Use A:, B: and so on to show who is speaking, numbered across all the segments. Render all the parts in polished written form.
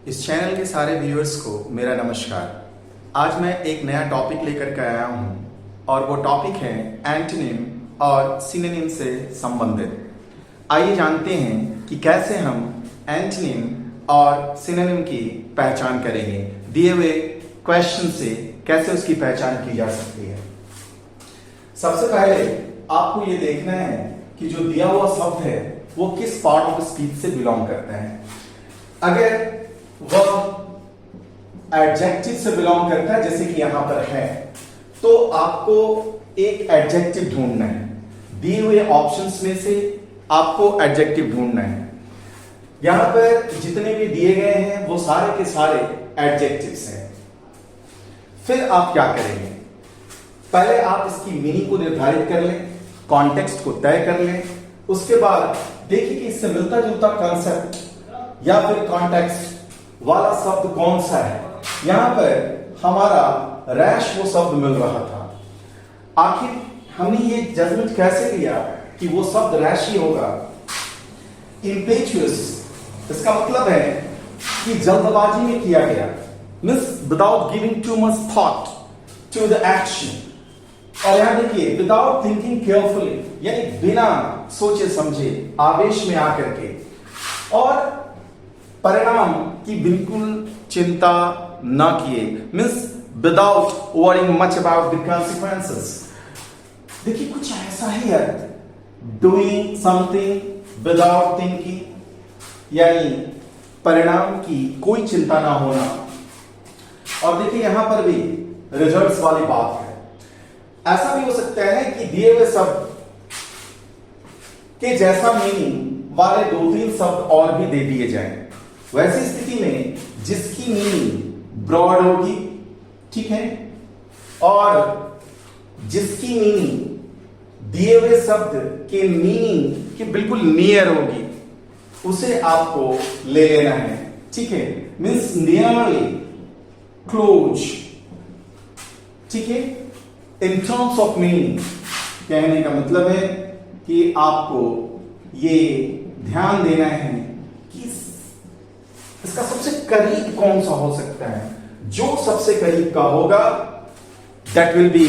A: इस चैनल के सारे व्यूअर्स को मेरा नमस्कार। आज मैं एक नया टॉपिक लेकर के आया हूँ और वो टॉपिक है एंटोनिम और सिनोनिम से संबंधित। आइए जानते हैं कि कैसे हम एंटोनिम और सिनोनिम की पहचान करेंगे। दिए हुए क्वेश्चन से कैसे उसकी पहचान की जा सकती है। सबसे पहले आपको ये देखना है कि जो दिया हुआ शब्द है वो किस पार्ट ऑफ स्पीच से बिलोंग करता है। अगर वह एडजेक्टिव से बिलोंग करता है, जैसे कि यहां पर है, तो आपको एक एडजेक्टिव ढूंढना है। दिए हुए ऑप्शंस में से आपको एडजेक्टिव ढूंढना है। यहां पर जितने भी दिए गए हैं वो सारे के सारे एडजेक्टिव्स हैं। फिर आप क्या करेंगे, पहले आप इसकी मीनिंग को निर्धारित कर लें, कॉन्टेक्स्ट को तय कर लें। उसके बाद देखिए कि इससे मिलता जुलता कॉन्सेप्ट या फिर कॉन्टेक्स्ट वाला शब्द कौन सा है। यहां पर हमारा रैश वो शब्द मिल रहा था। आखिर हमने ये जजमेंट कैसे लिया कि वो शब्द रैश ही होगा। इम्पेचुअस, इसका मतलब है कि जल्दबाजी में किया गया, means without giving too much thought to the action. और यहां देखिए विदाउट थिंकिंग केयरफुली, यानी बिना सोचे समझे आवेश में आकर के, और परिणाम की बिल्कुल चिंता ना किए, means without worrying much about the consequences. देखिए कुछ ऐसा ही है, डूइंग समथिंग विदाउट थिंकिंग, यानी परिणाम की कोई चिंता ना होना। और देखिए यहां पर भी रिजल्ट्स वाली बात है। ऐसा भी हो सकता है कि दिए हुए शब्द के जैसा मीनिंग वाले 2-3 शब्द और भी दे दिए जाएं। वैसी स्थिति में जिसकी मीनिंग ब्रॉड होगी, ठीक है, और जिसकी मीनिंग दिए हुए शब्द के मीनिंग के बिल्कुल नियर होगी, उसे आपको ले लेना है, ठीक है, मीन्स नियरली क्लोज, ठीक है। इन टर्म्स ऑफ मीनिंग कहने का मतलब है कि आपको ये ध्यान देना है कि इसका सबसे करीब कौन सा हो सकता है। जो सबसे करीब का होगा that will be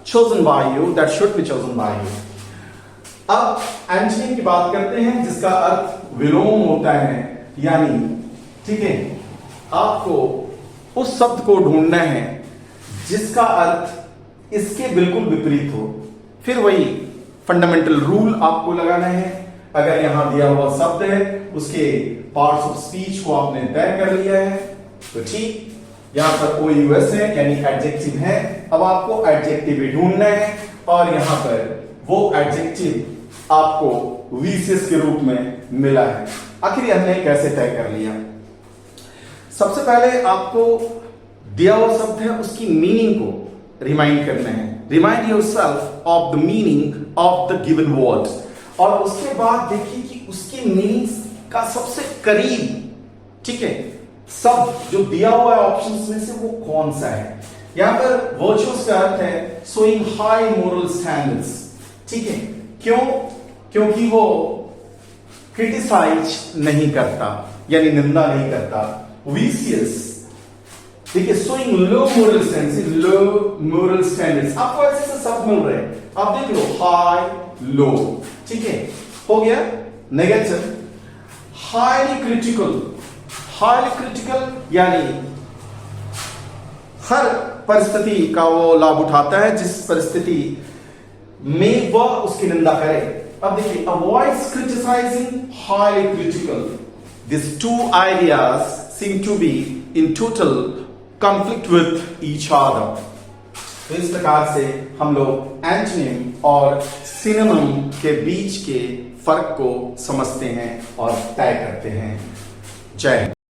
A: chosen by you, that should be chosen by you। अब एंटोनिम की बात करते हैं, जिसका अर्थ विलोम होता है, यानी ठीक है, आपको उस शब्द को ढूंढना है जिसका अर्थ इसके बिल्कुल विपरीत हो। फिर वही फंडामेंटल रूल आपको लगाना है। अगर यहां दिया हुआ शब्द है, उसके पार्ट्स ऑफ स्पीच को आपने तय कर लिया है, तो ठीक। यहां पर OUS है, यानी एडजेक्टिव है। अब आपको एडजेक्टिव भी ढूंढना है, और यहां पर वो एडजेक्टिव आपको VCS के रूप में मिला है। आखिर हमने कैसे तय कर लिया। सबसे पहले आपको दिया हुआ शब्द है, उसकी मीनिंग को रिमाइंड करना है। Remind yourself of the meaning of the given word. और उसके बाद देखिए कि उसकी मीनिंग का सबसे करीब, ठीक है, शब्द जो दिया हुआ है ऑप्शंस में से वो कौन सा है। यहां पर वर्चुअस का अर्थ है शोइंग हाई मोरल स्टैंडर्ड्स, ठीक है। क्यों? क्योंकि वो क्रिटिसाइज नहीं करता, यानी निंदा नहीं करता। विशियस, देखिए शोइंग लो मोरल स्टैंडर्ड्स, लो मोरल स्टैंडर्ड्स। आपको ऐसे से शब्द मिल रहे हैं, आप देख लो, हाई लो, ठीक है, हो गया। Negative, highly critical. Highly critical यानी हर परिस्थिति का वो लाभ उठाता है जिस परिस्थिति में वह उसकी निंदा करे। अब देखिए, avoids criticising, highly critical. This two ideas seem to be in total conflict with each other. तो इस प्रकार से हम लोग एंटोनिम और सिनोनिम के बीच के फर्क को समझते हैं और तय करते हैं। जय हिंद।